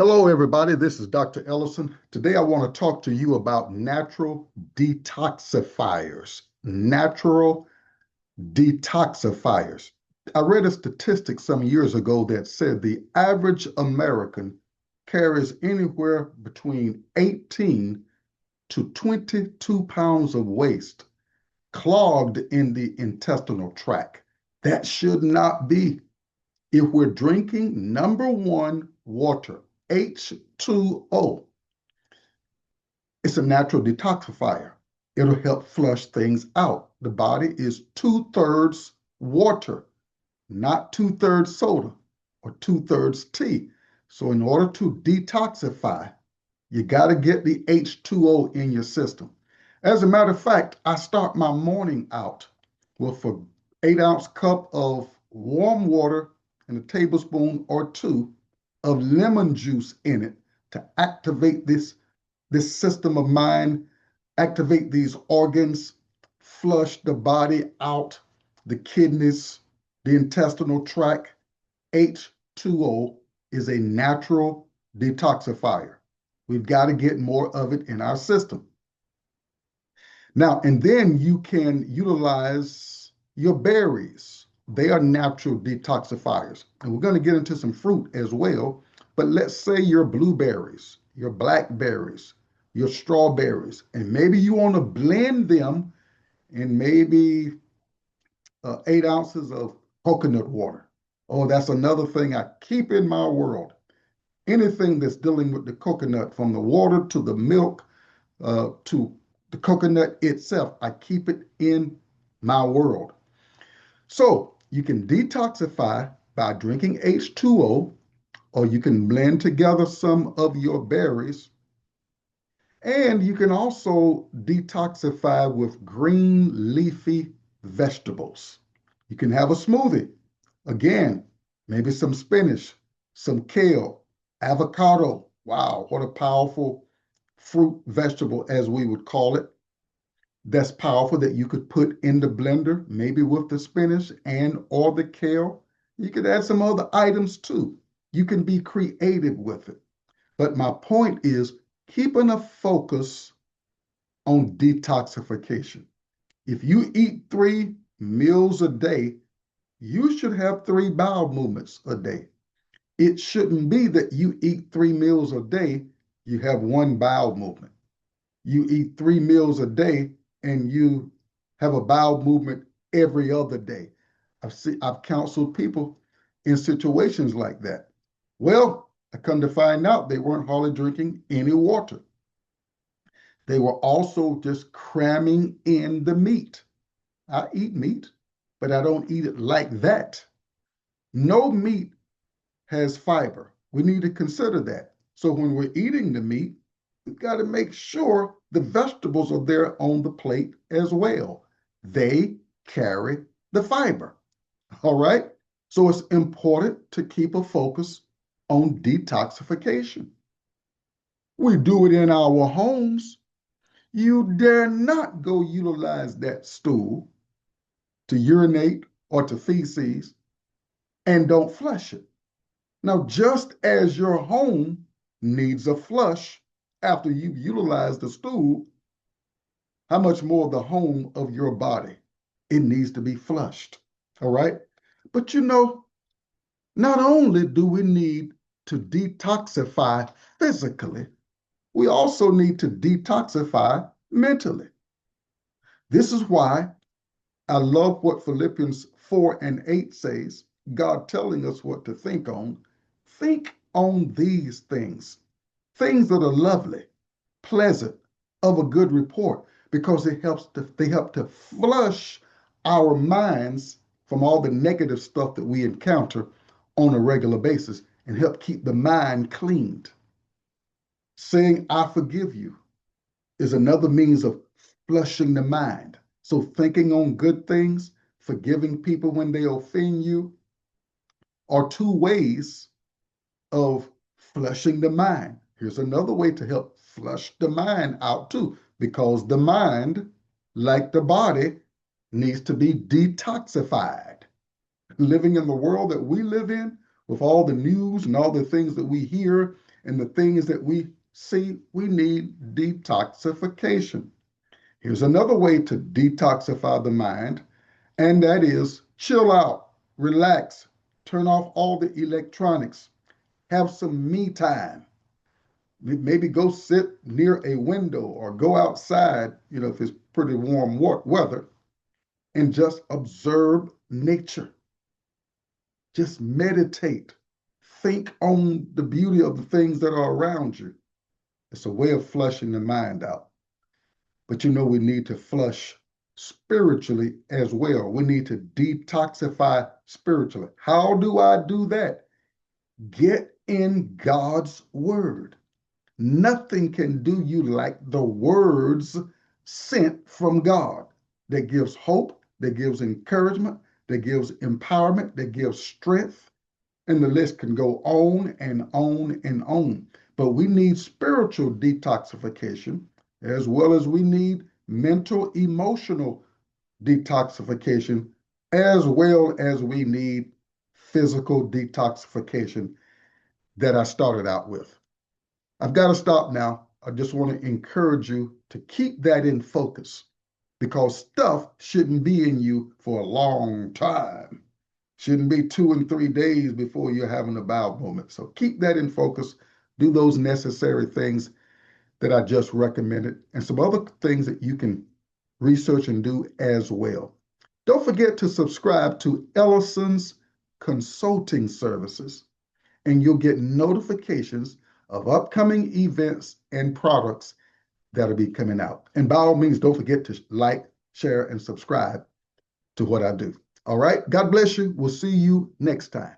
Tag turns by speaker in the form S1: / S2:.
S1: Hello, everybody. This is Dr. Ellison. Today, I want to talk to you about natural detoxifiers. Natural detoxifiers. I read a statistic some years ago that said the average American carries anywhere between 18 to 22 pounds of waste clogged in the intestinal tract. That should not be. If we're drinking number one, water, H2O, it's a natural detoxifier. It'll help flush things out. The body is two-thirds water, not two-thirds soda or two-thirds tea. So in order to detoxify, you got to get the H2O in your system. As a matter of fact, I start my morning out with an 8-ounce cup of warm water and a tablespoon or two of lemon juice in it to activate this system of mine, activate these organs, flush the body out, the kidneys, the intestinal tract. H2O is a natural detoxifier. We've got to get more of it in our system. Now, and then you can utilize your berries. They are natural detoxifiers. And we're going to get into some fruit as well. But let's say your blueberries, your blackberries, your strawberries, and maybe you want to blend them in maybe 8 ounces of coconut water. Oh, that's another thing I keep in my world. Anything that's dealing with the coconut, from the water to the milk to the coconut itself, I keep it in my world. So you can detoxify by drinking H2O, or you can blend together some of your berries. And you can also detoxify with green leafy vegetables. You can have a smoothie. Again, maybe some spinach, some kale, avocado. Wow, what a powerful fruit vegetable, as we would call it. That's powerful, that you could put in the blender, maybe with the spinach and or the kale. You could add some other items too. You can be creative with it. But my point is keeping a focus on detoxification. If you eat 3 meals a day, you should have 3 bowel movements a day. It shouldn't be that you eat 3 meals a day, you have 1 bowel movement. You eat 3 meals a day and you have a bowel movement every other day. I've counseled people in situations like that. Well, I come to find out they weren't hardly drinking any water. They were also just cramming in the meat. I eat meat, but I don't eat it like that. No meat has fiber. We need to consider that. So when we're eating the meat, we've got to make sure the vegetables are there on the plate as well. They carry the fiber. All right? So it's important to keep a focus on detoxification. We do it in our homes. You dare not go utilize that stool to urinate or to feces and don't flush it. Now, just as your home needs a flush after you've utilized the stool, how much more the home of your body? It needs to be flushed. All right? But not only do we need to detoxify physically, we also need to detoxify mentally. This is why I love what Philippians 4 and 8 says, God telling us what to think on. Think on these things that are lovely, pleasant, of a good report, because they help to flush our minds from all the negative stuff that we encounter on a regular basis and help keep the mind cleaned. Saying, I forgive you, is another means of flushing the mind. So thinking on good things, forgiving people when they offend you, are 2 ways of flushing the mind. Here's another way to help flush the mind out too, because the mind, like the body, needs to be detoxified. Living in the world that we live in, with all the news and all the things that we hear and the things that we see, we need detoxification. Here's another way to detoxify the mind, and that is chill out, relax, turn off all the electronics, have some me time. Maybe go sit near a window or go outside, if it's pretty warm weather, and just observe nature. Just meditate. Think on the beauty of the things that are around you. It's a way of flushing the mind out. But we need to flush spiritually as well. We need to detoxify spiritually. How do I do that? Get in God's word. Nothing can do you like the words sent from God that gives hope, that gives encouragement, that gives empowerment, that gives strength. And the list can go on and on and on. But we need spiritual detoxification as well as we need mental, emotional detoxification, as well as we need physical detoxification that I started out with. I've got to stop now. I just want to encourage you to keep that in focus because stuff shouldn't be in you for a long time. Shouldn't be 2 and 3 days before you're having a bowel movement. So keep that in focus. Do those necessary things that I just recommended and some other things that you can research and do as well. Don't forget to subscribe to Ellison's consulting services, and you'll get notifications of upcoming events and products that'll be coming out. And by all means, don't forget to like, share, and subscribe to what I do. All right. God bless you. We'll see you next time.